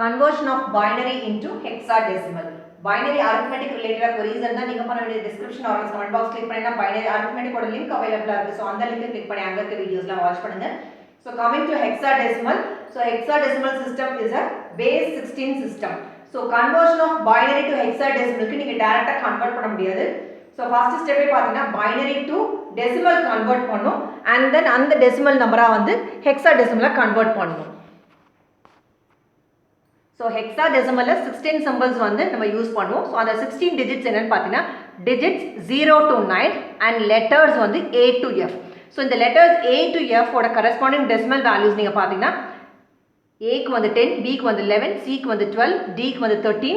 Conversion of binary into hexadecimal. Binary arithmetic related queries and நீங்க பண்ண வேண்டிய description or comment box click பண்ணீங்கன்னா binary arithmetic ஓட link available இருக்கு. So அந்த link click பண்ணி அங்க இருக்க வீடியோஸ்லாம் வாட்ச் பண்ணுங்க. So coming to hexadecimal. So hexadecimal system is a base 16 system. So conversion of binary to hexadecimal க்கு நீங்க டைரக்ட்டா கன்வர்ட் பண்ண முடியாது. So first step பாத்தீங்கன்னா binary to decimal convert பண்ணனும் and then அந்த decimal நம்பரா வந்து hexadecimal convert பண்ணனும். So hexadecimal 16 symbols வந்து நம்ம யூஸ் பண்ணுவோம். So அந்த 16 digits என்னன்னு பார்த்தீங்கன்னா digits 0 to 9 and letters வந்து A to F. So இந்த letters A to F ஓட corresponding decimal values நீங்க பார்த்தீங்கன்னா A க்கு வந்து 10, B க்கு வந்து 11, C க்கு வந்து 12, D க்கு வந்து 13,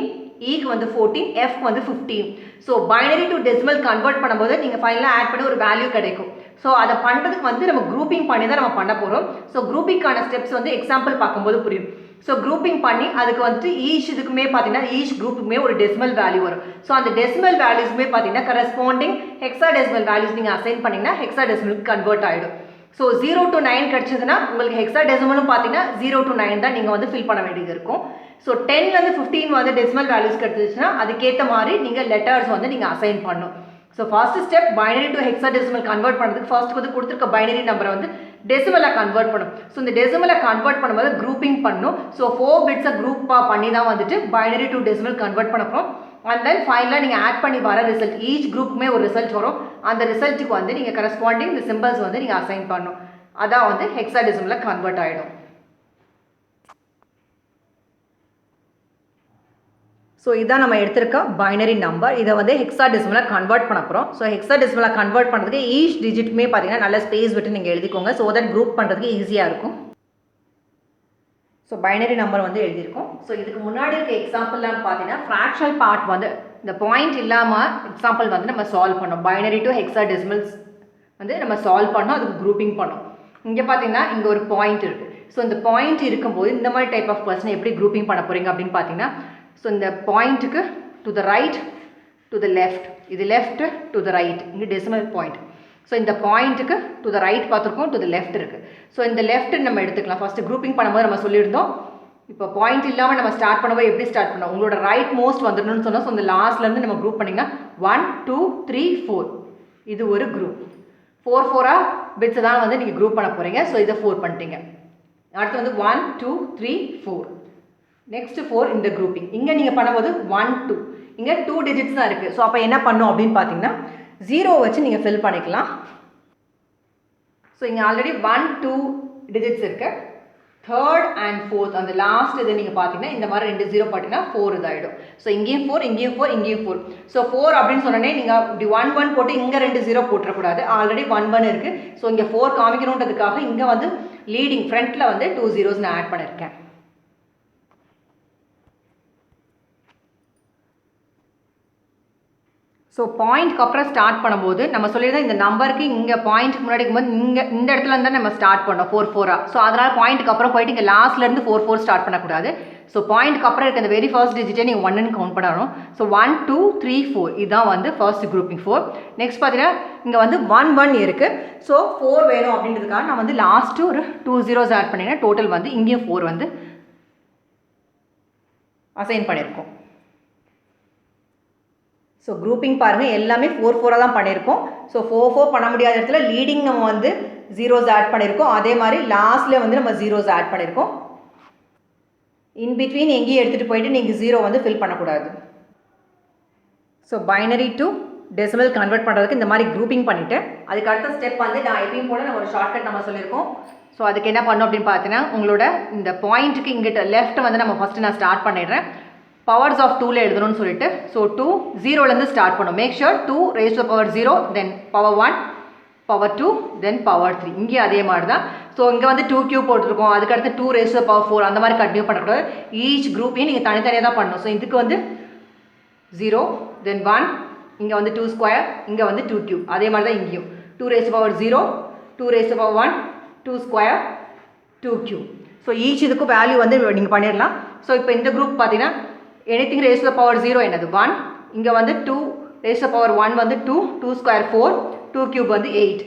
E க்கு வந்து 14, F க்கு வந்து 15. So binary to decimal convert பண்ணும்போது நீங்க ஃபைனலா ஆட் பண்ணி ஒரு வேல்யூ கிடைக்கும். So அதை பண்றதுக்கு வந்து நம்ம grouping பண்ணி தான் நம்ம பண்ண போறோம். So groupingக்கான ஸ்டெப்ஸ் வந்து எக்ஸாம்பிள் பார்க்கும்போது புரியும். So grouping பண்ணி அதுக்கு வந்து each இதுக்குமே பார்த்தீங்கன்னா each groupக்குமே ஒரு decimal value வரும். So அந்த decimal valuesமே பார்த்தீங்கன்னா corresponding hexadecimal values நீங்க assign பண்ணீங்கன்னா hexadecimal convert ஆயிடும். So 0 to 9 கிடைச்சதுன்னா உங்களுக்கு hexadecimalum பார்த்தீங்கன்னா 0 to 9 தான் நீங்க வந்து fill பண்ண வேண்டியது இருக்கும். So 10 ல இருந்து 15 வந்து decimal values கிடைச்சிச்சுன்னா அதுக்கேத்த மாதிரி நீங்க letters வந்து நீங்க assign பண்ணணும். So first step binary to hexadecimal convert பண்றதுக்கு first வந்து கொடுத்திருக்க binary நம்பரை வந்து decimal convert பண்ணும். So இந்த decimal convert பண்ணும்போது grouping பண்ணனும். So 4 bits group பண்ணி தான் வந்துட்டு binary to decimal convert பண்ண போறோம். And then finally நீங்க ஆட் பண்ணி வர ரிசல்ட் each groupமே ஒரு ரிசல்ட் வரும். அந்த ரிசல்ட்டுக்கு வந்து நீங்க corresponding the symbols வந்து நீங்க assign பண்ணனும். அதான் வந்து hexadecimal convert ஆயிடும். So இதான் நம்ம எடுத்திருக்க binary number. இதை வந்து hexadecimal convert பண்ண போறோம். So hexadecimal convert பண்றதுக்கு each digitமே பாத்தீங்கன்னா நல்ல ஸ்பேஸ் விட்டு நீங்க எழுதிக்கோங்க so that group பண்றதுக்கு ஈஸியா இருக்கும். So binary number வந்து எழுதிருக்கோம். So இதுக்கு முன்னாடி இருக்க எக்ஸாம்பிள்லாம் பாத்தீங்கன்னா fractional part வந்து இந்த பாயிண்ட் இல்லாம எக்ஸாம்பிள் வந்து நம்ம சால்வ் பண்ணோம். binary to hexadecimals வந்து நம்ம சால்வ் பண்ணோம், அதுக்கு grouping பண்ணோம். இங்க பாத்தீங்கன்னா இங்க ஒரு பாயிண்ட் இருக்கு. So இந்த பாயிண்ட் இருக்கும்போது இந்த மாதிரி டைப் ஆஃப் क्वेश्चन எப்படி grouping பண்ண போறீங்க அப்படினு பாத்தீங்கன்னா so இந்த பாயிண்ட்க்கு to the right to the left இது left to the right இங்க decimal point. So இந்த பாயிண்ட்க்கு to the right பார்த்திருக்கோம், to the left இருக்கு. So இந்த left நம்ம எடுத்துக்கலாம். ஃபர்ஸ்ட் grouping பண்ணும்போது நம்ம சொல்லியிருந்தோம் இப்போ பாயிண்ட் இல்லாம நம்ம ஸ்டார்ட் பண்ணும்போது எப்படி ஸ்டார்ட் பண்ணோம், உங்களோட ரைட் மோஸ்ட் வந்துடணும்னு சொன்னா. ஸோ இந்த லாஸ்ட்ல இருந்து நம்ம குரூப் பண்ணீங்கன்னா 1 2 3 4 இது ஒரு குரூப் 4 4 பிட்ஸ் தான் வந்து நீங்க குரூப் பண்ண போறீங்க. ஸோ இதை 4 பண்ணிட்டீங்க. அடுத்து வந்து 1 2 3 4 நெக்ஸ்ட் 4 இந்த குரூப்பிங். இங்க நீங்க பண்ணும்போது 1 2 இங்க 2 டிஜிட்ஸ் தான் இருக்கு. ஸோ அப்போ என்ன பண்ணும் அப்படின்னு பார்த்தீங்கன்னா 0 வச்சு நீங்க ஃபில் பண்ணிக்கலாம். ஸோ இங்க ஆல்ரெடி 1 2 டிஜிட்ஸ் இருக்கு. தேர்ட் அண்ட் ஃபோர்த் அந்த லாஸ்ட் இது நீங்க பார்த்தீங்கன்னா இந்த மாதிரி 2 0 போட்டீங்கன்னா 4 இதாயிடும். ஸோ இங்கேயும் 4 இங்கேயும் 4 இங்கேயும் 4. ஸோ 4 அப்படின்னு சொன்னோடனே நீங்க இப்படி 1 1 போட்டு இங்க 2 0 போட்டுறக்கூடாது. ஆல்ரெடி 1 1 இருக்கு. ஸோ இங்க 4 காமிக்கணுன்றதுக்காக இங்க வந்து லீடிங் ஃப்ரண்ட்ல வந்து 2 zeros நான் ஆட் பண்ணிருக்கேன். ஸோ பாயிண்ட்க்கு அப்புறம் ஸ்டார்ட் பண்ணும்போது நம்ம சொல்லியிருந்தோம் இந்த நம்பருக்கு இங்கே பாயிண்ட்டுக்கு முன்னாடி இருக்கும்போது இங்கே இந்த இடத்துல இருந்தால் நம்ம ஸ்டார்ட் பண்ணோம் 4 4. ஸோ அதனால் பாயிண்ட்டுக்கு அப்புறம் போயிட்டு இங்கே லாஸ்ட்லேருந்து 4 4 ஸ்டார்ட் பண்ணக்கூடாது. ஸோ பாயிண்ட்டுக்கு அப்புறம் இருக்க இந்த வெரி ஃபர்ஸ்ட் டிஜிட்டே நீங்கள் 1ன்னு கவுண்ட் பண்ணணும். ஸோ 1 2 3 4 இதுதான் வந்து ஃபர்ஸ்ட் குரூப்பிங் 4. நெக்ஸ்ட் பார்த்தீங்கன்னா இங்கே வந்து 1 1 இருக்குது. ஸோ 4 வேணும் அப்படின்றதுக்காக நான் வந்து லாஸ்ட்டு ஒரு 2 zeros ஆட் பண்ணிங்கன்னா டோட்டல் வந்து இங்கேயும் 4 வந்து அசைன் பண்ணியிருக்கோம். ஸோ குரூப்பிங் பாருங்கள் எல்லாமே 4 4 தான் பண்ணியிருக்கோம். ஸோ 4 4 பண்ண முடியாத இடத்துல லீடிங் நம்ம வந்து ஜீரோஸ் ஆட் பண்ணியிருக்கோம். அதே மாதிரி லாஸ்ட்ல வந்து நம்ம ஜீரோஸ் ஆட் பண்ணியிருக்கோம். இன் பிட்வீன் எங்கேயும் எடுத்துகிட்டு போயிட்டு நீங்கள் 0 வந்து ஃபில் பண்ணக்கூடாது. So binary to decimal convert பண்ணுறதுக்கு இந்த மாதிரி குரூப்பிங் பண்ணிவிட்டு அதுக்கு அடுத்த ஸ்டெப் வந்து நான் எப்பயும் போல நம்ம ஒரு ஷார்ட்கட் நம்ம சொல்லியிருக்கோம். ஸோ அதுக்கு என்ன பண்ணோம் அப்படின்னு பார்த்தீங்கன்னா உங்களோட இந்த பாயிண்ட்டுக்கு இங்கிட்ட லெஃப்ட் வந்து நம்ம ஃபஸ்ட்டு நான் ஸ்டார்ட் பண்ணிடுறேன். பவர்ஸ் ஆஃப் 2ல எழுதணும்னு சொல்லிட்டு ஸோ 2 0லேருந்து ஸ்டார்ட் பண்ணும். Make sure 2 raised to the power 0 then power 1 power 2 then power 3. இங்கே அதே மாதிரி தான். ஸோ இங்கே வந்து 2 கியூப் போட்டிருக்கோம். அதுக்கடுத்து 2 raised to the power 4 அந்த மாதிரி கண்டினியூ பண்ணக்கூடாது. ஈச் குரூப்பையும் நீங்கள் தனித்தனியாக தான் பண்ணணும். ஸோ இதுக்கு வந்து 0 தென் 1 இங்கே வந்து 2 ஸ்கொயர் இங்கே வந்து 2 கியூப் அதே மாதிரி தான் இங்கேயும் 2 raised to the power 0 2 raised to the power 1 2 square 2 cube. So each இதுக்கு வேல்யூ வந்து நீங்கள் பண்ணிடலாம். ஸோ இப்போ இந்த குரூப் பார்த்தீங்கன்னா anything raised to the power 0 என்னது 1 இங்க வந்து 2 raised to the power 1 வந்து 2 2 square 4 2 cube வந்து 8.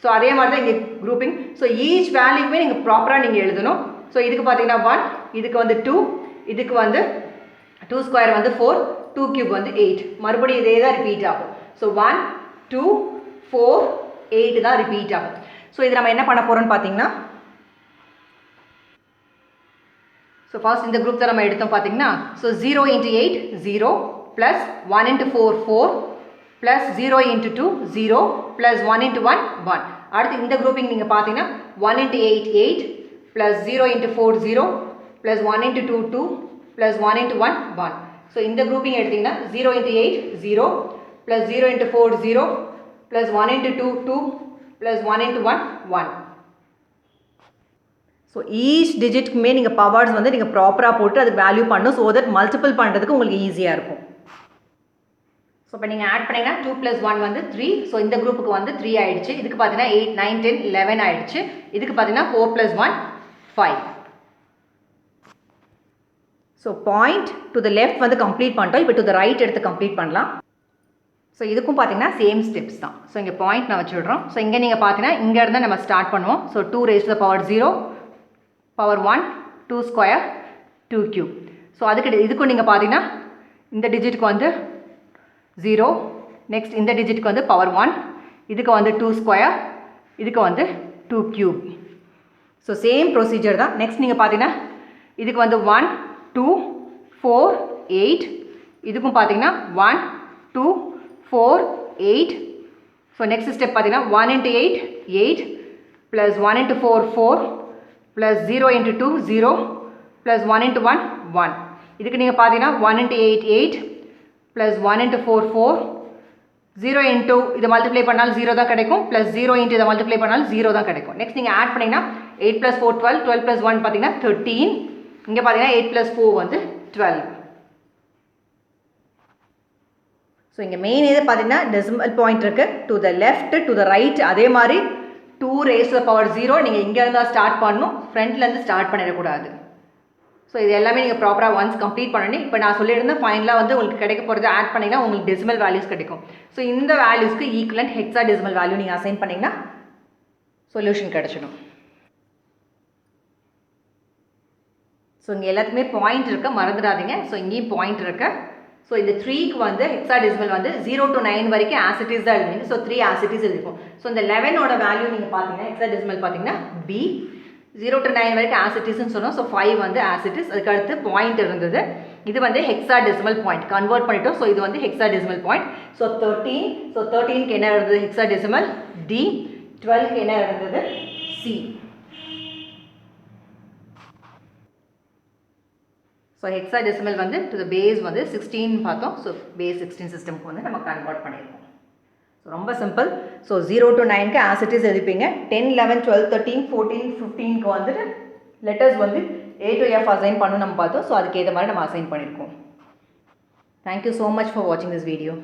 ஸோ அதே மாதிரி தான் இங்கே குரூப்பிங். ஸோ ஈச் வேல்யூக்குமே நீங்கள் ப்ராப்பராக நீங்கள் எழுதணும். ஸோ இதுக்கு பார்த்தீங்கன்னா 1 இதுக்கு வந்து 2 இதுக்கு வந்து 2 ஸ்கொயர் வந்து 4, 2 கியூப் வந்து 8. மறுபடியும் இதே தான் ரிப்பீட் ஆகும். ஸோ 1 2 4 8 தான் ரிப்பீட் ஆகும். ஸோ இது நம்ம என்ன பண்ண போகிறோம்னு பார்த்தீங்கன்னா, ஸோ ஃபர்ஸ்ட் இந்த குரூப் தான் நம்ம எடுத்தோம் பார்த்தீங்கன்னா, ஸோ 0 × 8 0 ப்ளஸ் 1 × 4 4 ப்ளஸ் 0 × 2 0 ப்ளஸ் 1 × 1 1. அடுத்து இந்த குரூப்பிங் நீங்கள் பார்த்தீங்கன்னா 1 × 8 8 ப்ளஸ் 0 × 4 0 ப்ளஸ் 1 × 2 2 ப்ளஸ் 1 × 1 1. ஸோ இந்த குரூப்பிங் எடுத்திங்கன்னா 0 × 8 0 plus 0 × 4 0 plus 1 × 2 2 plus 1 × 1 1. So each டிஜிட்க்குமே நீங்கள் பவர்ஸ் வந்து நீங்கள் ப்ராப்பராக போட்டு அதுக்கு வேல்யூ பண்ணணும். ஸோ தட் மல்டிபிள் பண்ணுறதுக்கு உங்களுக்கு ஈஸியாக இருக்கும். ஸோ இப்போ நீங்கள் ஆட் பண்ணிங்கன்னா 2 + 1 வந்து 3. ஸோ இந்த குரூப்புக்கு வந்து 3 ஆகிடுச்சு. இதுக்கு பார்த்தீங்கன்னா 8 9 10 11 ஆகிடுச்சு. இதுக்கு பார்த்தீங்கன்னா 4 + 1 5. So point to the left வந்து கம்ப்ளீட் பண்ணிட்டோம். இப்போ டு த ரைட் எடுத்து கம்ப்ளீட் பண்ணலாம். ஸோ இதுக்கும் பார்த்தீங்கன்னா சேம் ஸ்டெப்ஸ் தான். ஸோ இங்கே பாயிண்ட் நான் வச்சு விட்றோம். ஸோ இங்கே நீங்கள் பார்த்தீங்கன்னா இங்கேருந்து நம்ம ஸ்டார்ட் பண்ணுவோம். So 2 raised to the power 0 power 1 2 square 2 cube. So அதுக்கு இதுக்கும் நீங்கள் பார்த்தீங்கன்னா இந்த டிஜிட்டுக்கு வந்து 0, நெக்ஸ்ட் இந்த டிஜிட்டுக்கு வந்து பவர் 1, இதுக்கு வந்து 2 ஸ்கொயர், இதுக்கு வந்து 2 கியூப். ஸோ சேம் ப்ரொசீஜர் தான். நெக்ஸ்ட் நீங்கள் பார்த்தீங்கன்னா இதுக்கு வந்து 1 2 4 8, இதுக்கும் பார்த்தீங்கன்னா 1 2 4 8. ஸோ நெக்ஸ்ட் ஸ்டெப் பார்த்தீங்கன்னா 1 × 8 8 ப்ளஸ் 1 × 4 4 ப்ளஸ் 0 × 2 0 ப்ளஸ் 1 × 1 1. இதுக்கு நீங்கள் பார்த்தீங்கன்னா 1 × 8 8 ப்ளஸ் 1 × 4 4 0 × இதை மல்டிப்ளை பண்ணாலும் 0 தான் கிடைக்கும், ப்ளஸ் 0 × இதை மல்டிப்ளை பண்ணாலும் 0 தான் கிடைக்கும். நெக்ஸ்ட் நீங்கள் ஆட் பண்ணிங்கன்னா 8 + 4 12 12 + 1 பார்த்தீங்கன்னா 13. இங்கே பார்த்தீங்கன்னா 8 + 4 வந்து 12. ஸோ இங்கே மெயின் இது பார்த்தீங்கன்னா டெசிமல் பாயிண்ட் இருக்குது. To the left to the right அதே மாதிரி 2 raised to the power 0 நீங்கள் இங்கே இருந்தால் ஸ்டார்ட் பண்ணணும், ஃப்ரண்ட்லேருந்து ஸ்டார்ட் பண்ணிடக்கூடாது. ஸோ இது எல்லாமே நீங்கள் ப்ராப்பராக ஒன்ஸ் கம்ப்ளீட் பண்ணணும். இப்போ நான் சொல்லியிருந்தேன் ஃபைனலாக வந்து உங்களுக்கு கிடைக்க போகிறது ஆட் பண்ணிங்கன்னா உங்களுக்கு டெசிமல் வேல்யூஸ் கிடைக்கும். ஸோ இந்த வேல்யூஸ்க்கு ஈக்குவலண்ட் ஹெக்ஸாடெசிமல் வேல்யூ நீங்கள் அசைன் பண்ணிங்கன்னா சொல்யூஷன் கிடச்சிடும். ஸோ இங்கே எல்லாத்துக்குமே பாயிண்ட் இருக்க மறந்துடாதீங்க. ஸோ இங்கேயும் பாயிண்ட் இருக்கு. ஸோ இந்த 3க்கு வந்து ஹெக்ஸாடெசிமல் வந்து 0 to 9 வரைக்கும் as it is தான் எழுதுவீங்க. ஸோ 3 as it is எழுதிருக்கும். ஸோ இந்த 11ஓட வேல்யூ நீங்கள் பார்த்தீங்கன்னா ஹெக்ஸாடெசிமல் பார்த்தீங்கன்னா B, 0 to 9 வரைக்கும் as it isன்னு சொன்னோம். ஸோ 5 வந்து as it is. அதுக்கு அடுத்து பாயிண்ட் இருந்தது. இது வந்து ஹெக்ஸாடெசிமல் பாயிண்ட் கன்வெர்ட் பண்ணிட்டோம். ஸோ இது வந்து ஹெக்ஸாடெசிமல் பாயிண்ட். ஸோ 13. ஸோ 13க்கு என்ன இருந்தது ஹெக்ஸாடெசிமல் D, 12க்கு என்ன இருந்தது C. ஸோ ஹெக்ஸாடெசிமல் வந்து டு த பேஸ் வந்து 16 பார்த்தோம். ஸோ பேஸ் 16 சிஸ்டம்க்கு வந்து நம்ம கன்வெர்ட் பண்ணியிருக்கோம். ஸோ ரொம்ப simple. So 0 to 9க்கு as it is எழுதிப்பீங்க. 10 11 12 13 14 15க்கு வந்துட்டு லெட்டர்ஸ் வந்து A to F அசைன் பண்ணணும் நம்ம பார்த்தோம். ஸோ அதுக்கு ஏற்ற மாதிரி நம்ம அசைன் பண்ணியிருக்கோம். தேங்க்யூ ஸோ மச் ஃபார் வாட்சிங் திஸ் வீடியோ.